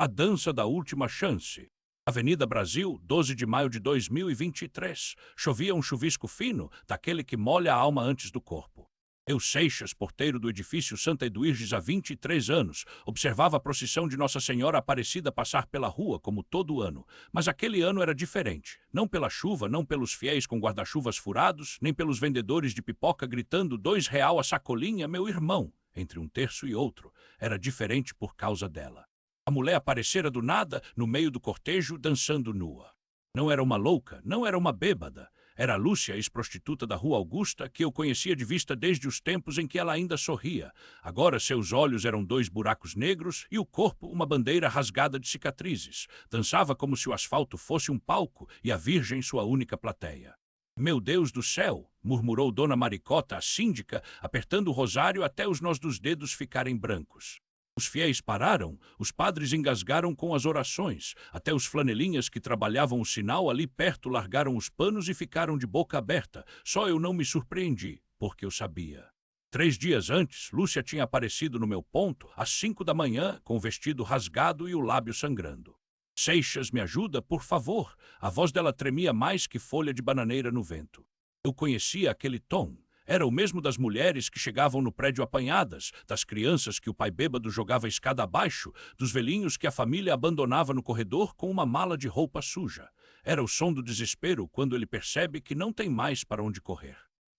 A Dança da Última Chance. Avenida Brasil, 12 de maio de 2023. Chovia um chuvisco fino, daquele que molha a alma antes do corpo. Eu, Seixas, porteiro do edifício Santa Eduíges há 23 anos, observava a procissão de Nossa Senhora Aparecida passar pela rua como todo ano. Mas aquele ano era diferente. Não pela chuva, não pelos fiéis com guarda-chuvas furados, nem pelos vendedores de pipoca gritando R$ 2 a sacolinha, meu irmão. Entre um terço e outro, era diferente por causa dela. A mulher aparecera do nada, no meio do cortejo, dançando nua. Não era uma louca, não era uma bêbada. Era Lúcia, ex-prostituta da Rua Augusta, que eu conhecia de vista desde os tempos em que ela ainda sorria. Agora seus olhos eram 2 buracos negros e o corpo uma bandeira rasgada de cicatrizes. Dançava como se o asfalto fosse um palco e a Virgem sua única plateia. Meu Deus do céu, murmurou Dona Maricota, a síndica, apertando o rosário até os nós dos dedos ficarem brancos. Os fiéis pararam, os padres engasgaram com as orações, até os flanelinhas que trabalhavam o sinal ali perto largaram os panos e ficaram de boca aberta. Só eu não me surpreendi, porque eu sabia. 3 dias antes, Lúcia tinha aparecido no meu ponto, às 5 da manhã, com o vestido rasgado e o lábio sangrando. Seixas, me ajuda, por favor. A voz dela tremia mais que folha de bananeira no vento. Eu conhecia aquele tom. Era o mesmo das mulheres que chegavam no prédio apanhadas, das crianças que o pai bêbado jogava escada abaixo, dos velhinhos que a família abandonava no corredor com uma mala de roupa suja. Era o som do desespero quando ele percebe que não tem mais para onde correr.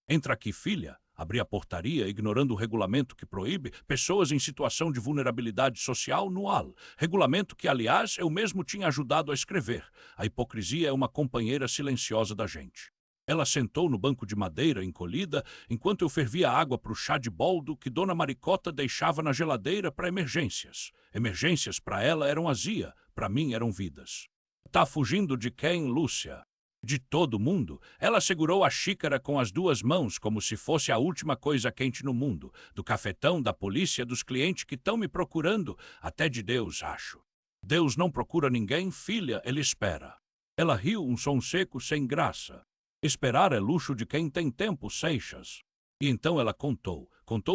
Entra aqui, filha. Abri a portaria, ignorando o regulamento que proíbe pessoas em situação de vulnerabilidade social no AL. Regulamento que, aliás, eu mesmo tinha ajudado a escrever. A hipocrisia é uma companheira silenciosa da gente. Ela sentou no banco de madeira, encolhida, enquanto eu fervia água para o chá de boldo que Dona Maricota deixava na geladeira para emergências. Emergências para ela eram azia, para mim eram vidas. Tá fugindo de quem, Lúcia? De todo mundo. Ela segurou a xícara com as 2 mãos como se fosse a última coisa quente no mundo. Do cafetão, da polícia, dos clientes que estão me procurando, até de Deus, acho. Deus não procura ninguém, filha, ele espera. Ela riu, um som seco, sem graça. Esperar é luxo de quem tem tempo, Seixas. E então ela contou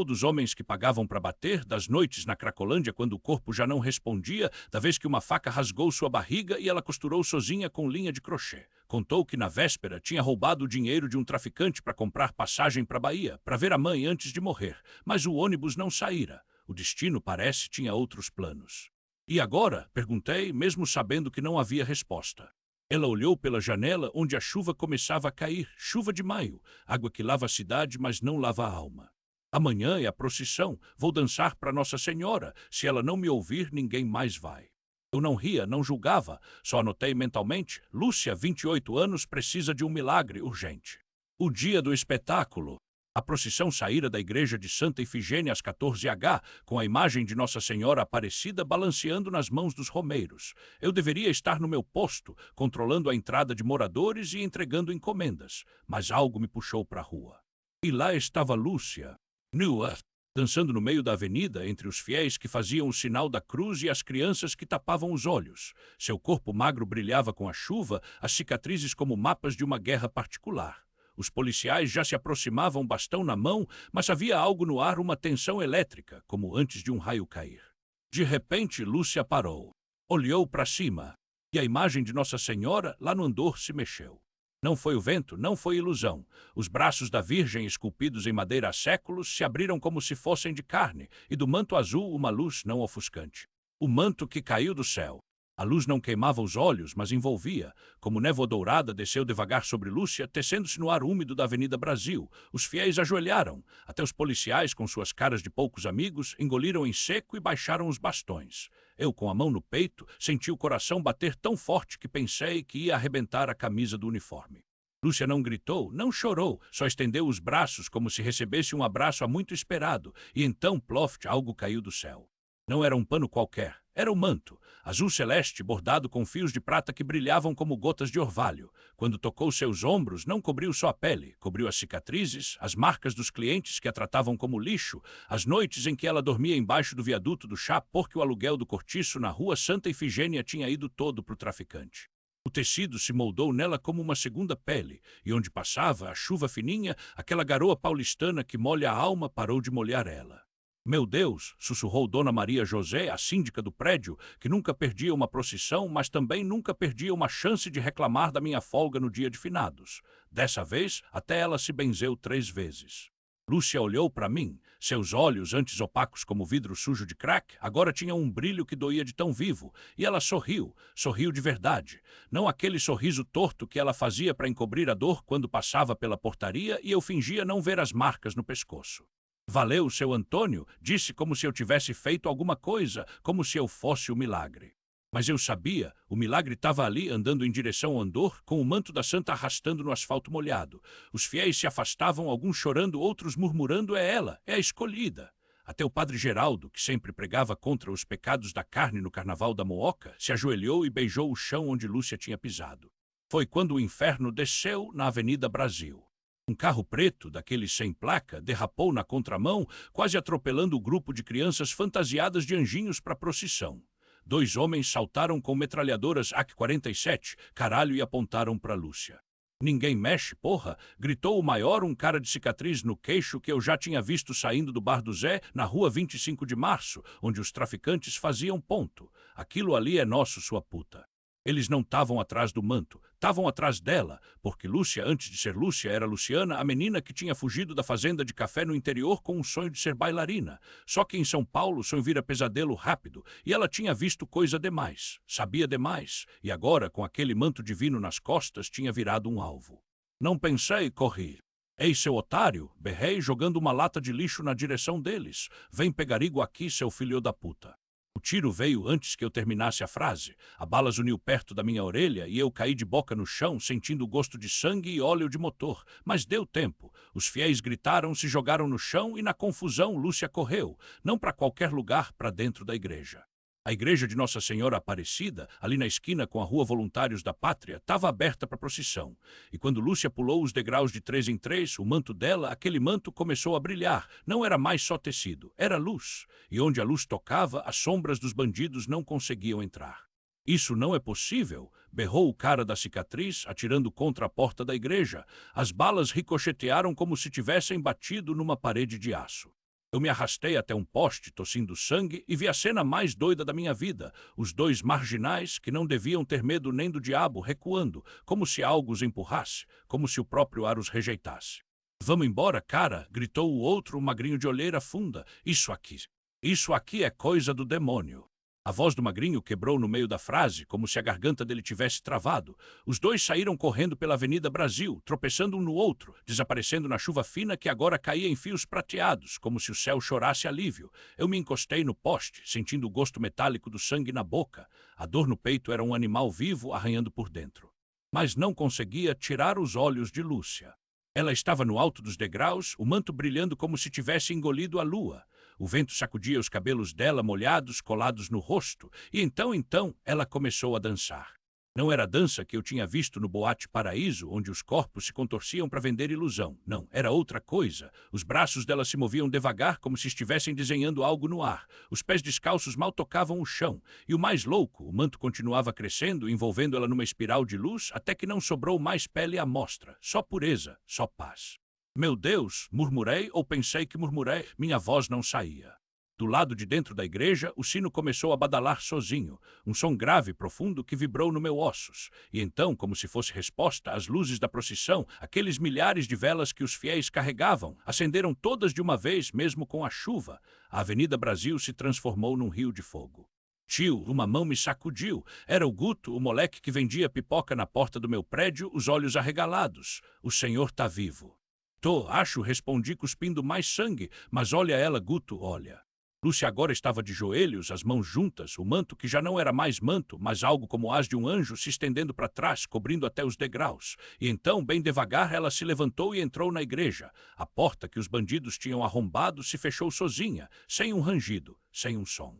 dos homens que pagavam para bater, das noites na Cracolândia quando o corpo já não respondia, da vez que uma faca rasgou sua barriga e ela costurou sozinha com linha de crochê. Contou que na véspera tinha roubado o dinheiro de um traficante para comprar passagem para Bahia, para ver a mãe antes de morrer, mas o ônibus não saíra. O destino, parece, tinha outros planos. E agora? Perguntei, mesmo sabendo que não havia resposta. Ela olhou pela janela onde a chuva começava a cair, chuva de maio, água que lava a cidade, mas não lava a alma. Amanhã é a procissão, vou dançar para Nossa Senhora, se ela não me ouvir, ninguém mais vai. Eu não ria, não julgava, só anotei mentalmente, Lúcia, 28 anos, precisa de um milagre urgente. O dia do espetáculo. A procissão saíra da igreja de Santa Ifigênia às 14h, com a imagem de Nossa Senhora Aparecida balanceando nas mãos dos romeiros. Eu deveria estar no meu posto, controlando a entrada de moradores e entregando encomendas, mas algo me puxou para a rua. E lá estava Lúcia, nua, dançando no meio da avenida entre os fiéis que faziam o sinal da cruz e as crianças que tapavam os olhos. Seu corpo magro brilhava com a chuva, as cicatrizes como mapas de uma guerra particular. Os policiais já se aproximavam bastão na mão, mas havia algo no ar, uma tensão elétrica, como antes de um raio cair. De repente, Lúcia parou. Olhou para cima, e a imagem de Nossa Senhora lá no andor se mexeu. Não foi o vento, não foi ilusão. Os braços da Virgem, esculpidos em madeira há séculos, se abriram como se fossem de carne, e do manto azul uma luz não ofuscante. O manto que caiu do céu. A luz não queimava os olhos, mas envolvia. Como névoa dourada, desceu devagar sobre Lúcia, tecendo-se no ar úmido da Avenida Brasil. Os fiéis ajoelharam. Até os policiais, com suas caras de poucos amigos, engoliram em seco e baixaram os bastões. Eu, com a mão no peito, senti o coração bater tão forte que pensei que ia arrebentar a camisa do uniforme. Lúcia não gritou, não chorou, só estendeu os braços como se recebesse um abraço há muito esperado, e então, ploft, algo caiu do céu. Não era um pano qualquer, era o manto, azul celeste bordado com fios de prata que brilhavam como gotas de orvalho. Quando tocou seus ombros, não cobriu só a pele, cobriu as cicatrizes, as marcas dos clientes que a tratavam como lixo, as noites em que ela dormia embaixo do viaduto do chá porque o aluguel do cortiço na rua Santa Ifigênia tinha ido todo para o traficante. O tecido se moldou nela como uma segunda pele, e onde passava a chuva fininha, aquela garoa paulistana que molha a alma parou de molhar ela. Meu Deus, sussurrou Dona Maria José, a síndica do prédio, que nunca perdia uma procissão, mas também nunca perdia uma chance de reclamar da minha folga no dia de finados. Dessa vez, até ela se benzeu 3 vezes. Lúcia olhou para mim. Seus olhos, antes opacos como vidro sujo de crack, agora tinham um brilho que doía de tão vivo. E ela sorriu, sorriu de verdade. Não aquele sorriso torto que ela fazia para encobrir a dor quando passava pela portaria e eu fingia não ver as marcas no pescoço. Valeu, seu Antônio, disse como se eu tivesse feito alguma coisa, como se eu fosse o milagre. Mas eu sabia, o milagre estava ali andando em direção ao Andor, com o manto da santa arrastando no asfalto molhado. Os fiéis se afastavam, alguns chorando, outros murmurando: é ela, é a escolhida. Até o padre Geraldo, que sempre pregava contra os pecados da carne no carnaval da Mooca, se ajoelhou e beijou o chão onde Lúcia tinha pisado. Foi quando o inferno desceu na Avenida Brasil. Um carro preto, daqueles sem placa, derrapou na contramão, quase atropelando o grupo de crianças fantasiadas de anjinhos para a procissão. 2 homens saltaram com metralhadoras AK-47, caralho, e apontaram para Lúcia. Ninguém mexe, porra, gritou o maior, um cara de cicatriz no queixo que eu já tinha visto saindo do bar do Zé, na rua 25 de março, onde os traficantes faziam ponto. Aquilo ali é nosso, sua puta. Eles não estavam atrás do manto, estavam atrás dela, porque Lúcia, antes de ser Lúcia, era Luciana, a menina que tinha fugido da fazenda de café no interior com o sonho de ser bailarina. Só que em São Paulo o sonho vira pesadelo rápido, e ela tinha visto coisa demais, sabia demais, e agora, com aquele manto divino nas costas, tinha virado um alvo. Não pensei, corri. Ei, seu otário, berrei, jogando uma lata de lixo na direção deles. Vem pegarigo aqui, seu filho da puta. O tiro veio antes que eu terminasse a frase. A bala zuniu perto da minha orelha e eu caí de boca no chão, sentindo o gosto de sangue e óleo de motor. Mas deu tempo. Os fiéis gritaram, se jogaram no chão e, na confusão, Lúcia correu. Não para qualquer lugar, para dentro da igreja. A igreja de Nossa Senhora Aparecida, ali na esquina com a Rua Voluntários da Pátria, estava aberta para procissão. E quando Lúcia pulou os degraus de 3 em 3, o manto dela, aquele manto começou a brilhar. Não era mais só tecido, era luz. E onde a luz tocava, as sombras dos bandidos não conseguiam entrar. Isso não é possível, berrou o cara da cicatriz, atirando contra a porta da igreja. As balas ricochetearam como se tivessem batido numa parede de aço. Eu me arrastei até um poste, tossindo sangue, e vi a cena mais doida da minha vida. Os 2 marginais, que não deviam ter medo nem do diabo, recuando, como se algo os empurrasse, como se o próprio ar os rejeitasse. Vamos embora, cara, gritou o outro, um magrinho de olheira funda. Isso aqui é coisa do demônio. A voz do magrinho quebrou no meio da frase, como se a garganta dele tivesse travado. Os 2 saíram correndo pela Avenida Brasil, tropeçando um no outro, desaparecendo na chuva fina que agora caía em fios prateados, como se o céu chorasse alívio. Eu me encostei no poste, sentindo o gosto metálico do sangue na boca. A dor no peito era um animal vivo arranhando por dentro. Mas não conseguia tirar os olhos de Lúcia. Ela estava no alto dos degraus, o manto brilhando como se tivesse engolido a lua. O vento sacudia os cabelos dela molhados, colados no rosto, e então, ela começou a dançar. Não era a dança que eu tinha visto no Boate Paraíso, onde os corpos se contorciam para vender ilusão. Não, era outra coisa. Os braços dela se moviam devagar, como se estivessem desenhando algo no ar. Os pés descalços mal tocavam o chão. E o mais louco, o manto continuava crescendo, envolvendo ela numa espiral de luz, até que não sobrou mais pele à mostra. Só pureza, só paz. Meu Deus, murmurei ou pensei que murmurei, minha voz não saía. Do lado de dentro da igreja, o sino começou a badalar sozinho, um som grave e profundo que vibrou no meu ossos. E então, como se fosse resposta, as luzes da procissão, aqueles milhares de velas que os fiéis carregavam, acenderam todas de uma vez, mesmo com a chuva. A Avenida Brasil se transformou num rio de fogo. Tio, uma mão me sacudiu. Era o Guto, o moleque que vendia pipoca na porta do meu prédio, os olhos arregalados. O senhor tá vivo. Tô, acho, respondi cuspindo mais sangue, mas olha ela, Guto, olha. Lúcia agora estava de joelhos, as mãos juntas, o manto que já não era mais manto, mas algo como as de um anjo se estendendo para trás, cobrindo até os degraus. E então, bem devagar, ela se levantou e entrou na igreja. A porta que os bandidos tinham arrombado se fechou sozinha, sem um rangido, sem um som.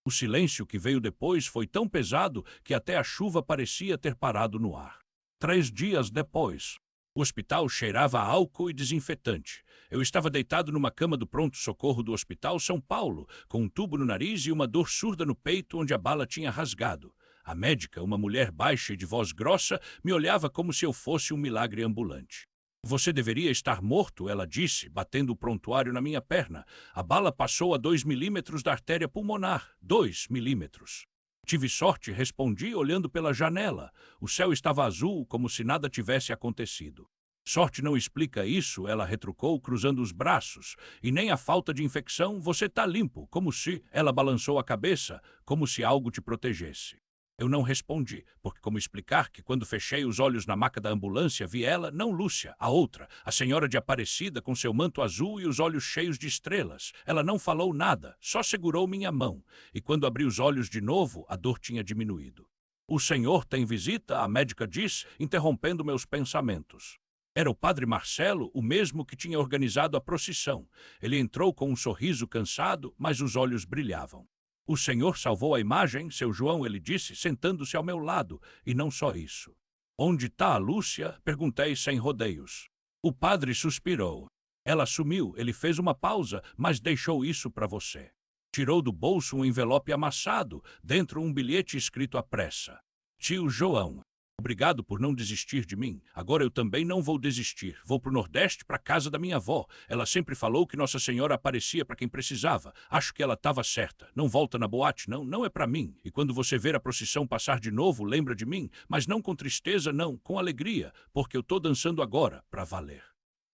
O silêncio que veio depois foi tão pesado que até a chuva parecia ter parado no ar. 3 dias depois, o hospital cheirava a álcool e desinfetante. Eu estava deitado numa cama do pronto-socorro do Hospital São Paulo, com um tubo no nariz e uma dor surda no peito onde a bala tinha rasgado. A médica, uma mulher baixa e de voz grossa, me olhava como se eu fosse um milagre ambulante. Você deveria estar morto, ela disse, batendo o prontuário na minha perna. A bala passou a 2 milímetros da artéria pulmonar. 2 milímetros. Tive sorte, respondi, olhando pela janela. O céu estava azul, como se nada tivesse acontecido. Sorte não explica isso, ela retrucou, cruzando os braços. E nem a falta de infecção, você tá limpo, como se... Ela balançou a cabeça, como se algo te protegesse. Eu não respondi, porque como explicar que quando fechei os olhos na maca da ambulância vi ela, não Lúcia, a outra, a senhora de Aparecida com seu manto azul e os olhos cheios de estrelas. Ela não falou nada, só segurou minha mão, e quando abri os olhos de novo, a dor tinha diminuído. O senhor tem visita, a médica disse, interrompendo meus pensamentos. Era o padre Marcelo, o mesmo que tinha organizado a procissão. Ele entrou com um sorriso cansado, mas os olhos brilhavam. O senhor salvou a imagem, seu João, ele disse, sentando-se ao meu lado, e não só isso. Onde está a Lúcia? Perguntei sem rodeios. O padre suspirou. Ela sumiu, ele fez uma pausa, mas deixou isso para você. Tirou do bolso um envelope amassado, dentro um bilhete escrito à pressa. Tio João. Obrigado por não desistir de mim. Agora eu também não vou desistir. Vou pro Nordeste, pra casa da minha avó. Ela sempre falou que Nossa Senhora aparecia para quem precisava. Acho que ela estava certa. Não volta na boate, não. Não é para mim. E quando você ver a procissão passar de novo, lembra de mim. Mas não com tristeza, não. Com alegria. Porque eu tô dançando agora, para valer.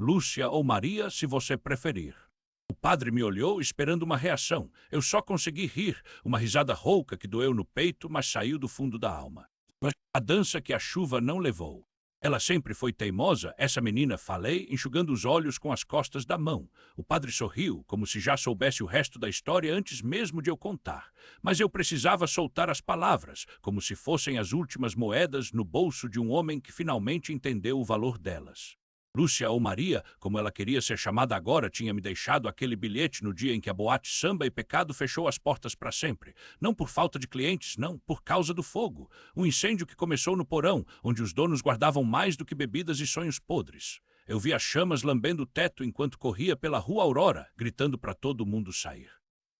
Lúcia ou Maria, se você preferir. O padre me olhou, esperando uma reação. Eu só consegui rir. Uma risada rouca que doeu no peito, mas saiu do fundo da alma. A dança que a chuva não levou. Ela sempre foi teimosa, essa menina, falei, enxugando os olhos com as costas da mão. O padre sorriu, como se já soubesse o resto da história antes mesmo de eu contar. Mas eu precisava soltar as palavras, como se fossem as últimas moedas no bolso de um homem que finalmente entendeu o valor delas. Lúcia ou Maria, como ela queria ser chamada agora, tinha me deixado aquele bilhete no dia em que a boate Samba e Pecado fechou as portas para sempre. Não por falta de clientes, não, por causa do fogo. Um incêndio que começou no porão, onde os donos guardavam mais do que bebidas e sonhos podres. Eu vi as chamas lambendo o teto enquanto corria pela Rua Aurora, gritando para todo mundo sair.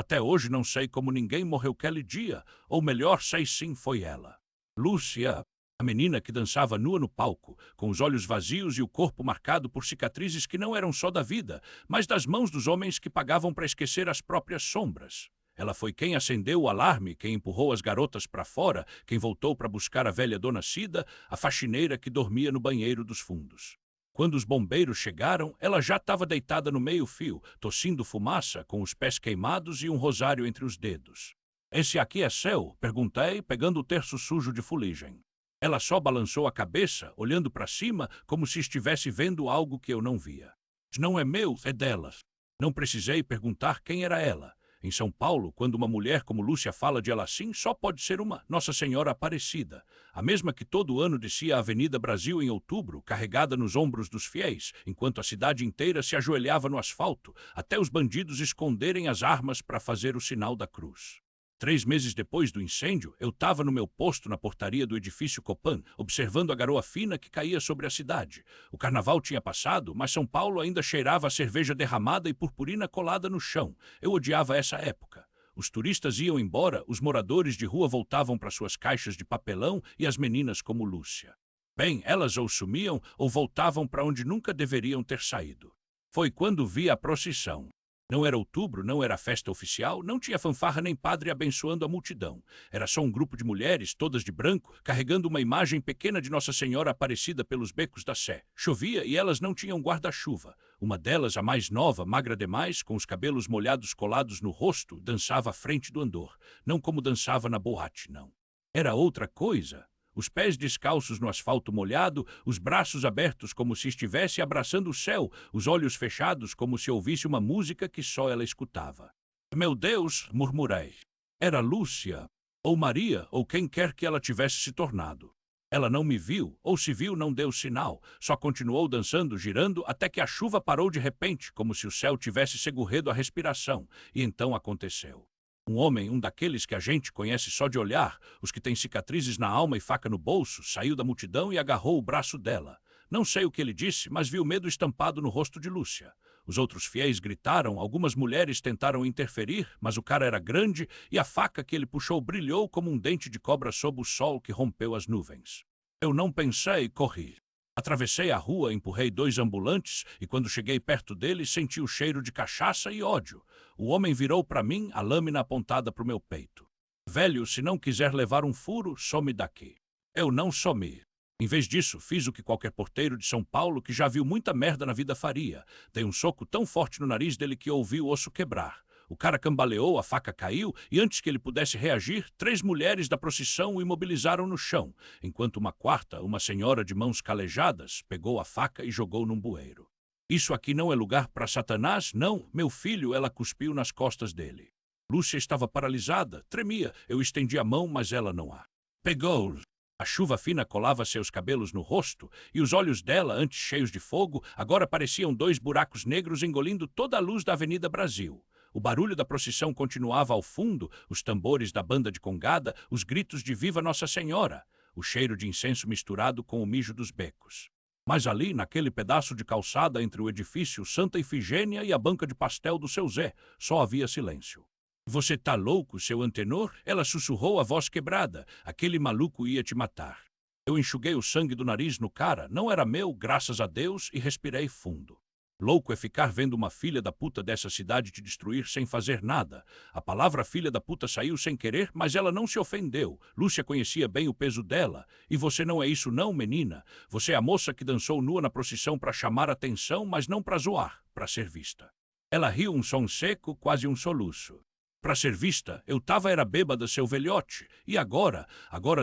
Até hoje não sei como ninguém morreu aquele dia, ou melhor, sei sim, foi ela. Lúcia... A menina que dançava nua no palco, com os olhos vazios e o corpo marcado por cicatrizes que não eram só da vida, mas das mãos dos homens que pagavam para esquecer as próprias sombras. Ela foi quem acendeu o alarme, quem empurrou as garotas para fora, quem voltou para buscar a velha dona Cida, a faxineira que dormia no banheiro dos fundos. Quando os bombeiros chegaram, ela já estava deitada no meio-fio, tossindo fumaça, com os pés queimados e um rosário entre os dedos. Esse aqui é seu? Perguntei, pegando o terço sujo de fuligem. Ela só balançou a cabeça, olhando para cima, como se estivesse vendo algo que eu não via. Não é meu, é delas. Não precisei perguntar quem era ela. Em São Paulo, quando uma mulher como Lúcia fala de ela assim, só pode ser uma Nossa Senhora Aparecida. A mesma que todo ano descia a Avenida Brasil em outubro, carregada nos ombros dos fiéis, enquanto a cidade inteira se ajoelhava no asfalto, até os bandidos esconderem as armas para fazer o sinal da cruz. 3 meses depois do incêndio, eu estava no meu posto na portaria do edifício Copan, observando a garoa fina que caía sobre a cidade. O carnaval tinha passado, mas São Paulo ainda cheirava a cerveja derramada e purpurina colada no chão. Eu odiava essa época. Os turistas iam embora, os moradores de rua voltavam para suas caixas de papelão e as meninas como Lúcia. Bem, elas ou sumiam ou voltavam para onde nunca deveriam ter saído. Foi quando vi a procissão. Não era outubro, não era festa oficial, não tinha fanfarra nem padre abençoando a multidão. Era só um grupo de mulheres, todas de branco, carregando uma imagem pequena de Nossa Senhora Aparecida pelos becos da Sé. Chovia e elas não tinham guarda-chuva. Uma delas, a mais nova, magra demais, com os cabelos molhados colados no rosto, dançava à frente do andor. Não como dançava na boate, não. Era outra coisa. Os pés descalços no asfalto molhado, os braços abertos como se estivesse abraçando o céu, os olhos fechados como se ouvisse uma música que só ela escutava. Meu Deus, murmurei. Era Lúcia, ou Maria, ou quem quer que ela tivesse se tornado. Ela não me viu, ou se viu não deu sinal, só continuou dançando, girando, até que a chuva parou de repente, como se o céu tivesse segurado a respiração, e então aconteceu. Um homem, um daqueles que a gente conhece só de olhar, os que têm cicatrizes na alma e faca no bolso, saiu da multidão e agarrou o braço dela. Não sei o que ele disse, mas vi o medo estampado no rosto de Lúcia. Os outros fiéis gritaram, algumas mulheres tentaram interferir, mas o cara era grande e a faca que ele puxou brilhou como um dente de cobra sob o sol que rompeu as nuvens. Eu não pensei e corri. Atravessei a rua, empurrei 2 ambulantes e quando cheguei perto dele, senti o cheiro de cachaça e ódio. O homem virou para mim, a lâmina apontada para o meu peito. Velho, se não quiser levar um furo, some daqui. Eu não somi. Em vez disso, fiz o que qualquer porteiro de São Paulo que já viu muita merda na vida faria. Dei um soco tão forte no nariz dele que ouvi o osso quebrar. O cara cambaleou, a faca caiu e antes que ele pudesse reagir, 3 mulheres da procissão o imobilizaram no chão, enquanto uma quarta, uma senhora de mãos calejadas, pegou a faca e jogou num bueiro. Isso aqui não é lugar para Satanás, não, meu filho, ela cuspiu nas costas dele. Lúcia estava paralisada, tremia, eu estendi a mão, mas ela não a pegou. A chuva fina colava seus cabelos no rosto e os olhos dela, antes cheios de fogo, agora pareciam 2 buracos negros engolindo toda a luz da Avenida Brasil. O barulho da procissão continuava ao fundo, os tambores da banda de congada, os gritos de Viva Nossa Senhora, o cheiro de incenso misturado com o mijo dos becos. Mas ali, naquele pedaço de calçada entre o edifício Santa Ifigênia e a banca de pastel do seu Zé, só havia silêncio. Você tá louco, seu antenor? Ela sussurrou a voz quebrada. Aquele maluco ia te matar. Eu enxuguei o sangue do nariz no cara, não era meu, graças a Deus, e respirei fundo. Louco é ficar vendo uma filha da puta dessa cidade te destruir sem fazer nada. A palavra filha da puta saiu sem querer, mas ela não se ofendeu. Lúcia conhecia bem o peso dela. E você não é isso não, menina. Você é a moça que dançou nua na procissão para chamar atenção, mas não para zoar, para ser vista. Ela riu um som seco, quase um soluço. Para ser vista, eu era bêbada, seu velhote. E agora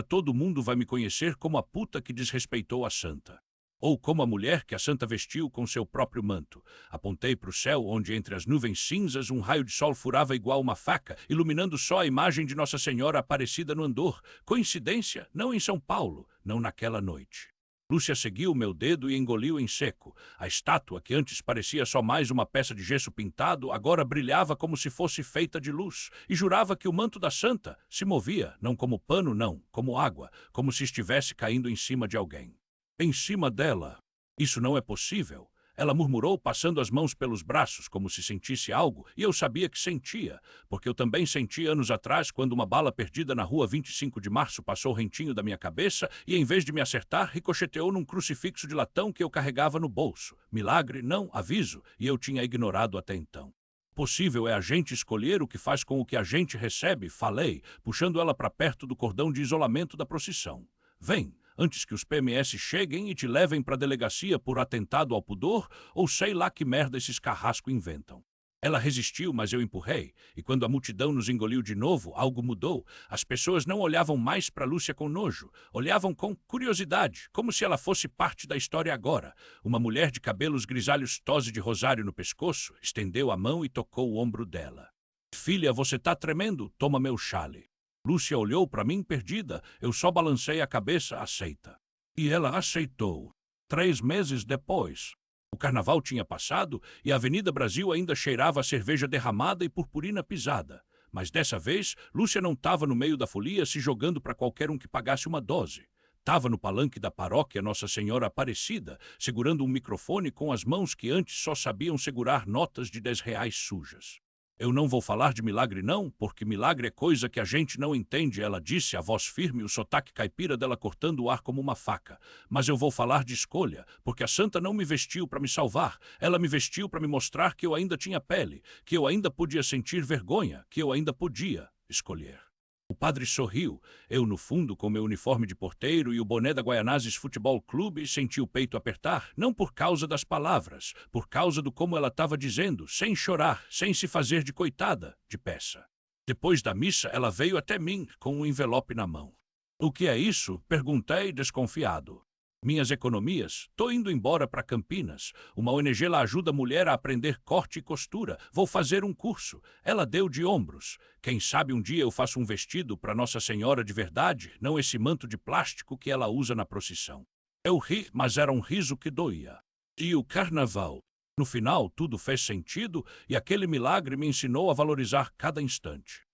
todo mundo vai me conhecer como a puta que desrespeitou a santa. Ou como a mulher que a santa vestiu com seu próprio manto. Apontei para o céu, onde entre as nuvens cinzas um raio de sol furava igual uma faca, iluminando só a imagem de Nossa Senhora Aparecida no Andor. Coincidência? Não em São Paulo, não naquela noite. Lúcia seguiu meu dedo e engoliu em seco. A estátua, que antes parecia só mais uma peça de gesso pintado, agora brilhava como se fosse feita de luz, e jurava que o manto da santa se movia, não como pano, não, como água, como se estivesse caindo em cima de alguém. Em cima dela. Isso não é possível. Ela murmurou, passando as mãos pelos braços, como se sentisse algo, e eu sabia que sentia, porque eu também senti anos atrás, quando uma bala perdida na rua 25 de março passou rentinho da minha cabeça e, em vez de me acertar, ricocheteou num crucifixo de latão que eu carregava no bolso. Milagre, não, aviso, e eu tinha ignorado até então. Possível é a gente escolher o que faz com o que a gente recebe, falei, puxando ela para perto do cordão de isolamento da procissão. Vem. Antes que os PMS cheguem e te levem para a delegacia por atentado ao pudor, ou sei lá que merda esses carrascos inventam. Ela resistiu, mas eu empurrei, e quando a multidão nos engoliu de novo, algo mudou. As pessoas não olhavam mais para Lúcia com nojo, olhavam com curiosidade, como se ela fosse parte da história agora. Uma mulher de cabelos grisalhos tose de rosário no pescoço, estendeu a mão e tocou o ombro dela. Filha, você tá tremendo? Toma meu chale. Lúcia olhou para mim perdida, eu só balancei a cabeça, aceita. E ela aceitou. 3 meses depois. O carnaval tinha passado e a Avenida Brasil ainda cheirava a cerveja derramada e purpurina pisada. Mas dessa vez, Lúcia não estava no meio da folia se jogando para qualquer um que pagasse uma dose. Estava no palanque da paróquia Nossa Senhora Aparecida, segurando um microfone com as mãos que antes só sabiam segurar notas de R$ 10 sujas. Eu não vou falar de milagre não, porque milagre é coisa que a gente não entende, ela disse, a voz firme, o sotaque caipira dela cortando o ar como uma faca. Mas eu vou falar de escolha, porque a santa não me vestiu para me salvar, ela me vestiu para me mostrar que eu ainda tinha pele, que eu ainda podia sentir vergonha, que eu ainda podia escolher. O padre sorriu. Eu, no fundo, com meu uniforme de porteiro e o boné da Guaianazes Futebol Clube, senti o peito apertar, não por causa das palavras, por causa do como ela estava dizendo, sem chorar, sem se fazer de coitada, de peça. Depois da missa, ela veio até mim, com um envelope na mão. O que é isso? Perguntei, desconfiado. Minhas economias? Tô indo embora para Campinas. Uma ONG lá ajuda a mulher a aprender corte e costura. Vou fazer um curso. Ela deu de ombros. Quem sabe um dia eu faço um vestido para Nossa Senhora de verdade, não esse manto de plástico que ela usa na procissão. Eu ri, mas era um riso que doía. E o carnaval? No final, tudo fez sentido e aquele milagre me ensinou a valorizar cada instante.